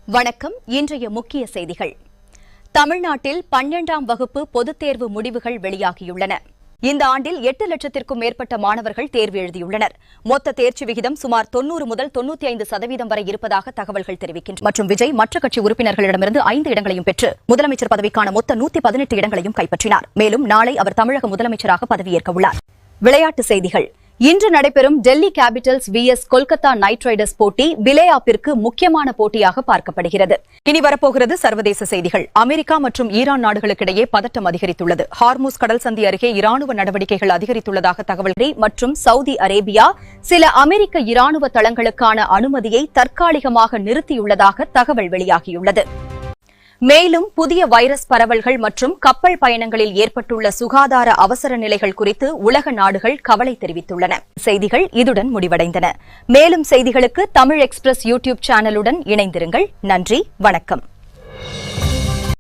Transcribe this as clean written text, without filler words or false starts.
வணக்கம். இன்றைய முக்கிய செய்திகள். தமிழ்நாட்டில் 12ஆம் வகுப்பு பொதுத் தேர்வு முடிவுகள் வெளியாகியுள்ளன. இந்த ஆண்டில் 8 லட்சத்திற்கும் மேற்பட்ட மாணவர்கள் தேர்வு எழுதியுள்ளனர். மொத்த தேர்ச்சி விகிதம் சுமார் 90 முதல் 95% வரை இருப்பதாக தகவல்கள் தெரிவிக்கின்றன. மற்றும் விஜய் மற்ற கட்சி உறுப்பினர்களிடமிருந்து 5 இடங்களையும் பெற்று முதலமைச்சர் பதவிக்கான மொத்த 118 இடங்களையும் கைப்பற்றினார். மேலும் நாளை அவர் தமிழக முதலமைச்சராக பதவியேற்க உள்ளார். விளையாட்டுச் செய்திகள். இன்று நடைபெறும் Delhi Capitals vs Kolkata night Riders போட்டி பிளே ஆப்பிற்கு முக்கியமான போட்டியாக பார்க்கப்படுகிறது. இனி வரப்போகிறது சர்வதேச செய்திகள். அமெரிக்கா மற்றும் ஈரான் நாடுகளுக்கிடையே பதட்டம் அதிகரித்துள்ளது. ஹார்முஸ் கடல் சந்தி அருகே இராணுவ நடவடிக்கைகள் அதிகரித்துள்ளதாக தகவல்கள் மற்றும் சவுதி அரேபியா சில அமெரிக்க இராணுவ தளங்களுக்கான அனுமதியை தற்காலிகமாக நிறுத்தியுள்ளதாக தகவல் வெளியாகியுள்ளது. மேலும் புதிய வைரஸ் பரவல்கள் மற்றும் கப்பல் பயணங்களில் ஏற்பட்டுள்ள சுகாதார அவசர நிலைகள் குறித்து உலக நாடுகள் கவலை தெரிவித்துள்ளன. செய்திகள் இதுடன் முடிவடைந்தன. மேலும் செய்திகளுக்கு தமிழ் எக்ஸ்பிரஸ் யூடியூப் சேனலுடன் இணைந்திருங்கள். நன்றி, வணக்கம்.